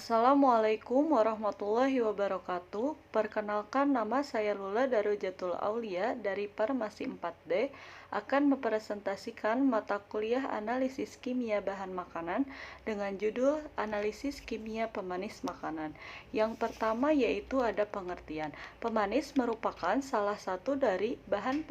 Assalamualaikum warahmatullahi wabarakatuh. Perkenalkan, nama saya Lula Darujatul Aulia dari Farmasi 4D akan mempresentasikan mata kuliah analisis kimia bahan makanan dengan judul Analisis Kimia Pemanis Makanan. Yang pertama yaitu ada pengertian. Pemanis merupakan salah satu dari bahan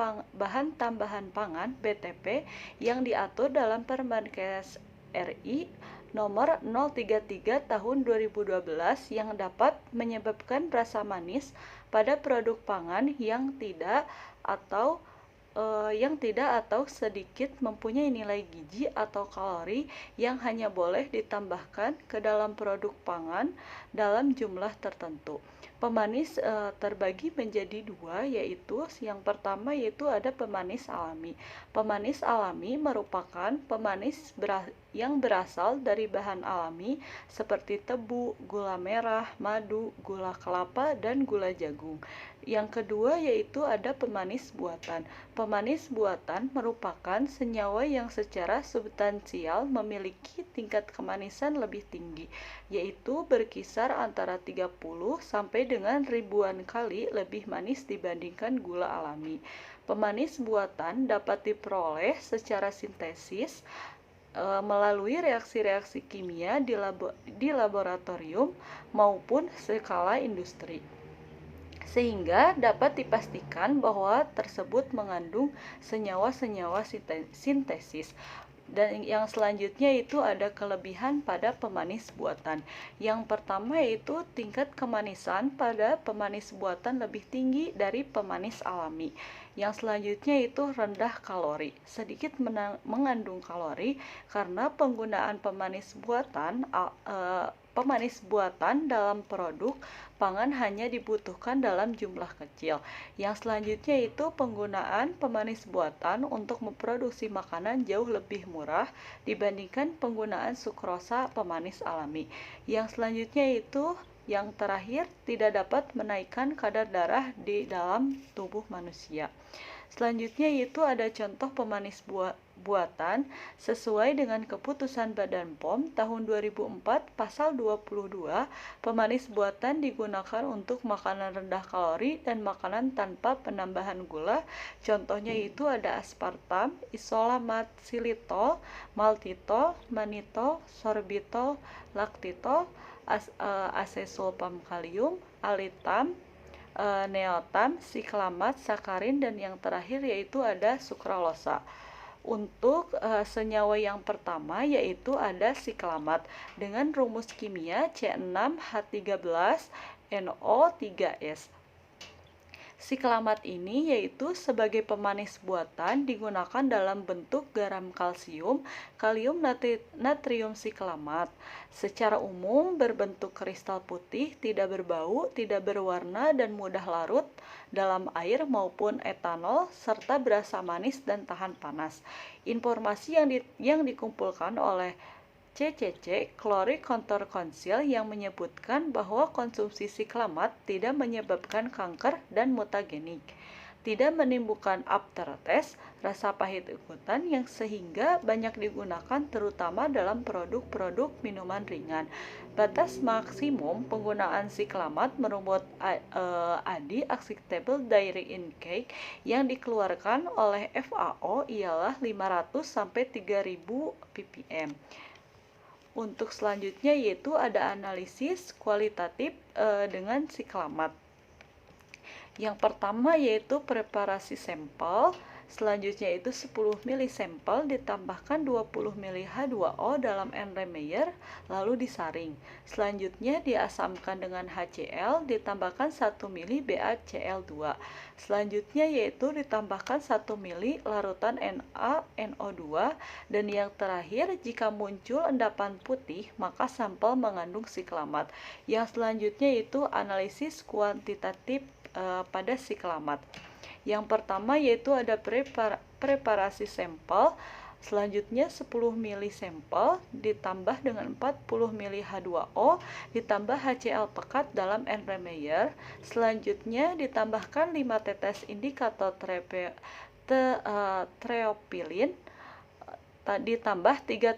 tambahan pangan (BTP) yang diatur dalam Permenkes RI nomor 033 tahun 2012 yang dapat menyebabkan rasa manis pada produk pangan yang tidak atau sedikit mempunyai nilai gizi atau kalori yang hanya boleh ditambahkan ke dalam produk pangan dalam jumlah tertentu. Pemanis terbagi menjadi dua, yaitu yang pertama yaitu ada pemanis alami. Pemanis alami merupakan pemanis yang berasal dari bahan alami seperti tebu, gula merah, madu, gula kelapa, dan gula jagung. Yang kedua yaitu ada pemanis buatan. Pemanis buatan merupakan senyawa yang secara substansial memiliki tingkat kemanisan lebih tinggi, yaitu berkisar antara 30 sampai dengan ribuan kali lebih manis dibandingkan gula alami. Pemanis buatan dapat diperoleh secara sintesis melalui reaksi-reaksi kimia di laboratorium maupun skala industri, sehingga dapat dipastikan bahwa tersebut mengandung senyawa-senyawa sintesis. Dan yang selanjutnya itu ada kelebihan pada pemanis buatan. Yang pertama yaitu tingkat kemanisan pada pemanis buatan lebih tinggi dari pemanis alami. Yang selanjutnya itu rendah kalori, sedikit mengandung kalori karena penggunaan pemanis buatan dalam produk pangan hanya dibutuhkan dalam jumlah kecil. Yang selanjutnya itu penggunaan pemanis buatan untuk memproduksi makanan jauh lebih murah dibandingkan penggunaan sukrosa pemanis alami. Yang selanjutnya itu yang terakhir tidak dapat menaikkan kadar darah di dalam tubuh manusia. Selanjutnya itu ada contoh pemanis buatan sesuai dengan keputusan Badan POM tahun 2004 pasal 22. Pemanis buatan digunakan untuk makanan rendah kalori dan makanan tanpa penambahan gula. Contohnya itu ada aspartam, isolamat, xilitol, maltitol, manitol, sorbitol, laktitol, asesulfam kalium, alitam, neotam, siklamat, sakarin, dan yang terakhir yaitu ada sukralosa. Untuk senyawa yang pertama yaitu ada siklamat dengan rumus kimia C6H13NO3S. Siklamat ini yaitu sebagai pemanis buatan digunakan dalam bentuk garam kalsium, kalium natrium siklamat. Secara umum berbentuk kristal putih, tidak berbau, tidak berwarna, dan mudah larut dalam air maupun etanol, serta berasa manis dan tahan panas. Informasi yang dikumpulkan oleh CCC Chloric Control Council yang menyebutkan bahwa konsumsi siklamat tidak menyebabkan kanker dan mutagenik, tidak menimbulkan aftertaste, rasa pahit ikutan yang sehingga banyak digunakan terutama dalam produk-produk minuman ringan. Batas maksimum penggunaan siklamat menurut ADI Acceptable Dairy Intake yang dikeluarkan oleh FAO ialah 500 sampai 3000 ppm. Untuk selanjutnya yaitu ada analisis kualitatif dengan siklamat. Yang pertama yaitu preparasi sampel, selanjutnya itu 10 ml sampel ditambahkan 20 ml H2O dalam Erlenmeyer lalu disaring. Selanjutnya diasamkan dengan HCl ditambahkan 1 ml BaCl2. Selanjutnya yaitu ditambahkan 1 ml larutan NaNO2, dan yang terakhir jika muncul endapan putih maka sampel mengandung siklamat. Yang selanjutnya itu analisis kuantitatif pada siklamat. Yang pertama yaitu ada preparasi sampel, selanjutnya 10 ml sampel ditambah dengan 40 ml H2O ditambah HCl pekat dalam Erlenmeyer. Selanjutnya ditambahkan 5 tetes indikator treopilin ditambah 3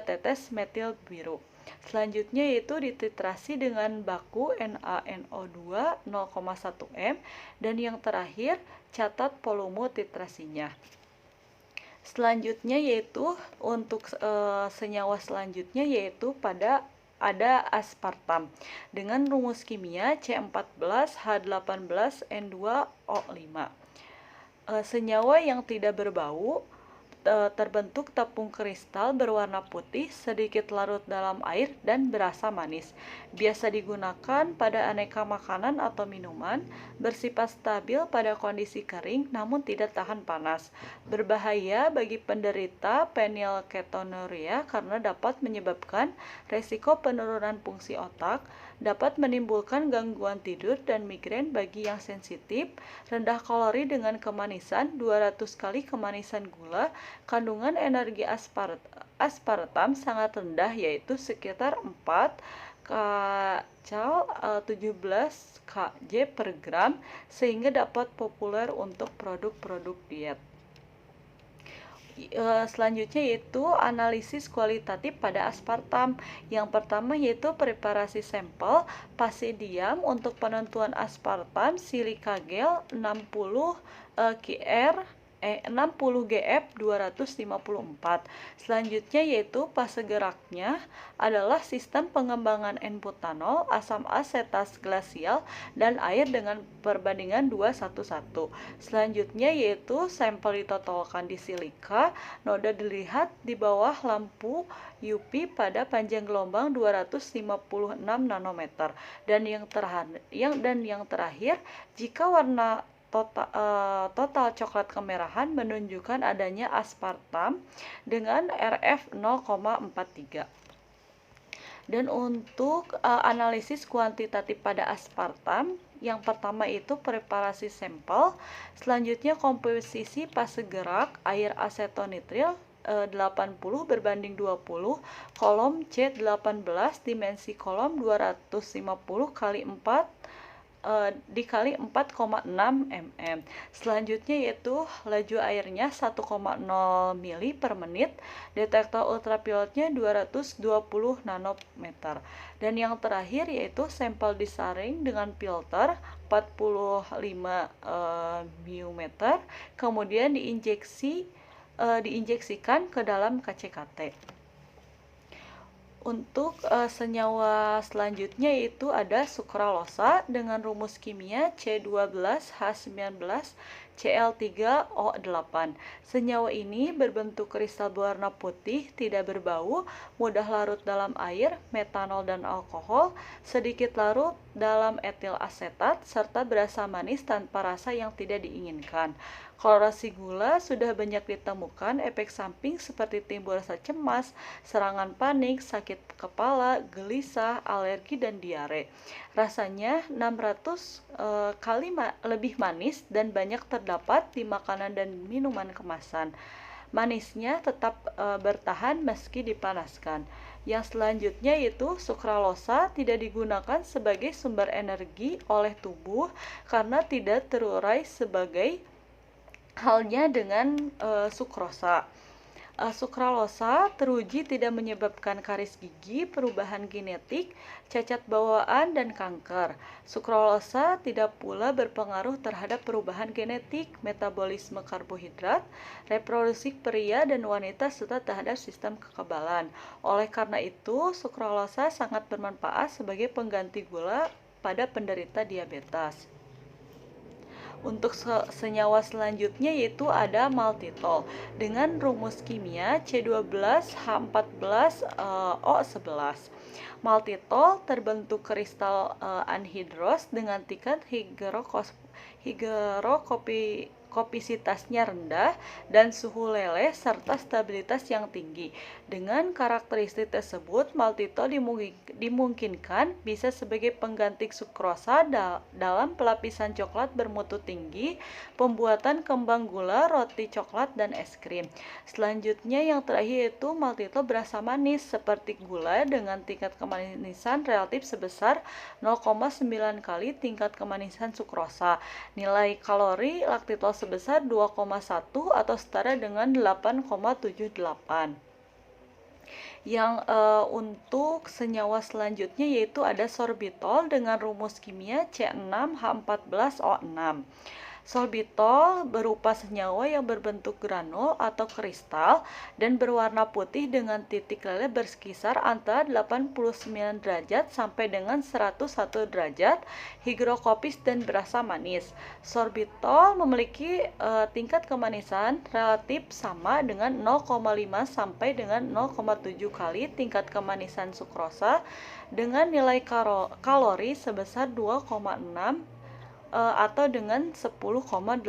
tetes metil biru. Selanjutnya yaitu dititrasi dengan baku NaNO2 0,1 m, dan yang terakhir catat volume titrasinya. Selanjutnya yaitu untuk senyawa selanjutnya yaitu ada aspartam dengan rumus kimia C14H18N2O5. Senyawa yang tidak berbau terbentuk tepung kristal berwarna putih, sedikit larut dalam air, dan berasa manis. Biasa digunakan pada aneka makanan atau minuman, bersifat stabil pada kondisi kering namun tidak tahan panas. Berbahaya bagi penderita phenylketonuria karena dapat menyebabkan resiko penurunan fungsi otak, dapat menimbulkan gangguan tidur dan migrain bagi yang sensitif. Rendah kalori dengan kemanisan 200 kali kemanisan gula. Kandungan energi aspartam sangat rendah, yaitu sekitar 4 kcal 17 kJ per gram, sehingga dapat populer untuk produk-produk diet. Selanjutnya yaitu analisis kualitatif pada aspartam. Yang pertama yaitu preparasi sampel Pasidium untuk penentuan aspartam silika gel 60 GF 254. Selanjutnya yaitu fase geraknya adalah sistem pengembangan N-butanol, asam asetas glasial, dan air dengan perbandingan 2:1. Selanjutnya yaitu sampel ditotolkan di silika, noda dilihat di bawah lampu UV pada panjang gelombang 256 nanometer. Dan yang terakhir, jika warna total coklat kemerahan menunjukkan adanya aspartam dengan RF 0,43. Dan untuk analisis kuantitatif pada aspartam, yang pertama itu preparasi sampel, selanjutnya komposisi fase gerak air asetonitril 80 berbanding 20, kolom C18, dimensi kolom 250 kali 4 dikali 4,6 mm. Selanjutnya yaitu laju airnya 1,0 mili per menit, detektor ultravioletnya 220 nanometer. Dan yang terakhir yaitu sampel disaring dengan filter 45 μm, kemudian diinjeksikan ke dalam KCKT. Untuk senyawa selanjutnya itu ada sukralosa dengan rumus kimia C12H19Cl3O8. Senyawa ini berbentuk kristal berwarna putih, tidak berbau, mudah larut dalam air, metanol dan alkohol, sedikit larut dalam etil asetat, serta berasa manis tanpa rasa yang tidak diinginkan. Kolorasi gula sudah banyak ditemukan efek samping seperti timbul rasa cemas, serangan panik, sakit kepala, gelisah, alergi, dan diare. Rasanya 600 kali lebih manis dan banyak terdapat di makanan dan minuman kemasan. Manisnya tetap bertahan meski dipanaskan. Yang selanjutnya yaitu sukralosa tidak digunakan sebagai sumber energi oleh tubuh karena tidak terurai sebagai halnya dengan sukrosa. Sukralosa teruji tidak menyebabkan karies gigi, perubahan genetik, cacat bawaan, dan kanker. Sukralosa tidak pula berpengaruh terhadap perubahan genetik, metabolisme karbohidrat, reproduksi pria dan wanita, serta terhadap sistem kekebalan. Oleh karena itu, sukralosa sangat bermanfaat sebagai pengganti gula pada penderita diabetes. Untuk senyawa selanjutnya yaitu ada maltitol dengan rumus kimia C12H14O11. Maltitol terbentuk kristal anhidros dengan tingkat hidrokopisitasnya rendah dan suhu leleh serta stabilitas yang tinggi. Dengan karakteristik tersebut, maltitol dimungkinkan bisa sebagai pengganti sukrosa dalam pelapisan coklat bermutu tinggi, pembuatan kembang gula, roti coklat, dan es krim. Selanjutnya yang terakhir itu maltitol berasa manis seperti gula dengan tingkat kemanisan relatif sebesar 0,9 kali tingkat kemanisan sukrosa. Nilai kalori laktitol sebesar 2,1 atau setara dengan 8,78. Untuk senyawa selanjutnya yaitu ada sorbitol dengan rumus kimia C6H14O6. Sorbitol berupa senyawa yang berbentuk granul atau kristal dan berwarna putih dengan titik leleh berkisar antara 89 derajat sampai dengan 101 derajat, higrokopis dan berasa manis. Sorbitol memiliki tingkat kemanisan relatif sama dengan 0,5 sampai dengan 0,7 kali tingkat kemanisan sukrosa dengan nilai kalori sebesar 2,6 atau dengan 10,87.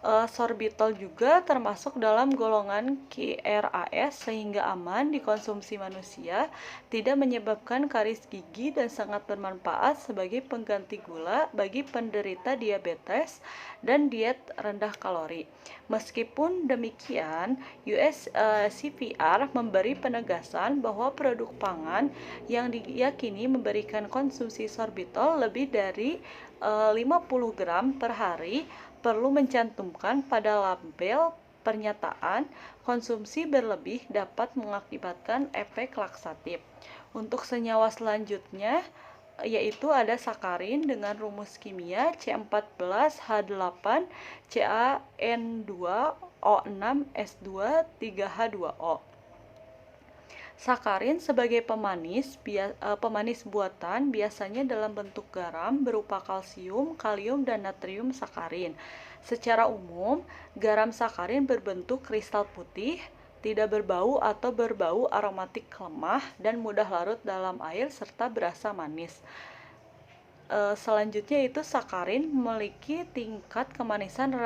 Sorbitol juga termasuk dalam golongan QRAS sehingga aman dikonsumsi manusia, tidak menyebabkan karies gigi dan sangat bermanfaat sebagai pengganti gula bagi penderita diabetes dan diet rendah kalori. Meskipun demikian, USCPR memberi penegasan bahwa produk pangan yang diyakini memberikan konsumsi sorbitol lebih dari 50 gram per hari perlu mencantumkan pada label pernyataan konsumsi berlebih dapat mengakibatkan efek laksatif. Untuk senyawa selanjutnya yaitu ada sakarin dengan rumus kimia C14H8 CaN2O6S2 3H2O. Sakarin sebagai pemanis buatan biasanya dalam bentuk garam berupa kalsium, kalium, dan natrium sakarin. Secara umum, garam sakarin berbentuk kristal putih, tidak berbau atau berbau aromatik lemah, dan mudah larut dalam air serta berasa manis. Selanjutnya itu sakarin memiliki tingkat kemanisan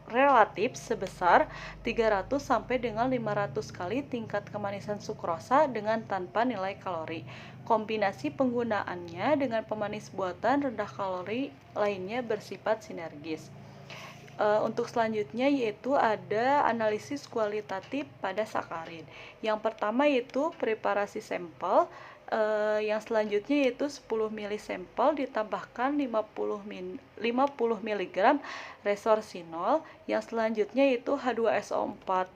relatif sebesar 300 sampai dengan 500 kali tingkat kemanisan sukrosa dengan tanpa nilai kalori. Kombinasi penggunaannya dengan pemanis buatan rendah kalori lainnya bersifat sinergis. Untuk selanjutnya yaitu ada analisis kualitatif pada sakarin. Yang pertama yaitu preparasi sampel. Yang selanjutnya yaitu 10 ml sampel ditambahkan 50 mg resorcinol. Yang selanjutnya yaitu H2SO4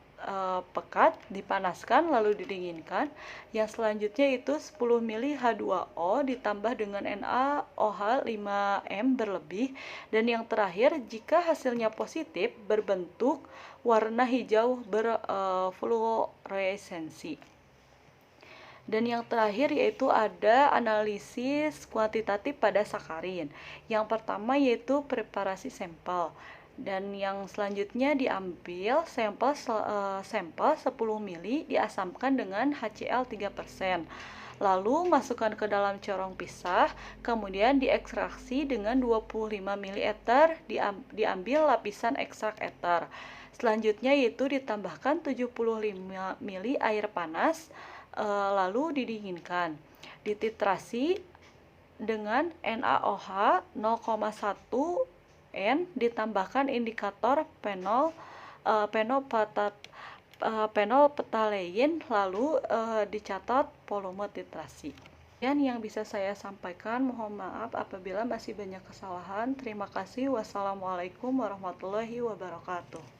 pekat dipanaskan lalu didinginkan. Yang selanjutnya itu 10 ml H2O ditambah dengan NaOH 5M berlebih. Dan yang terakhir, jika hasilnya positif berbentuk warna hijau berfluoresensi. Dan yang terakhir yaitu ada analisis kuantitatif pada sakarin. Yang pertama yaitu preparasi sampel. Dan yang selanjutnya diambil sampel 10 ml diasamkan dengan HCl 3%. Lalu masukkan ke dalam corong pisah, kemudian diekstraksi dengan 25 ml eter, diambil lapisan ekstrak eter. Selanjutnya yaitu ditambahkan 75 ml air panas, lalu didinginkan. Dititrasi dengan NaOH 0,1 N ditambahkan indikator phenolphthalein lalu dicatat volume titrasi. Dan yang bisa saya sampaikan, mohon maaf apabila masih banyak kesalahan. Terima kasih. Wassalamualaikum warahmatullahi wabarakatuh.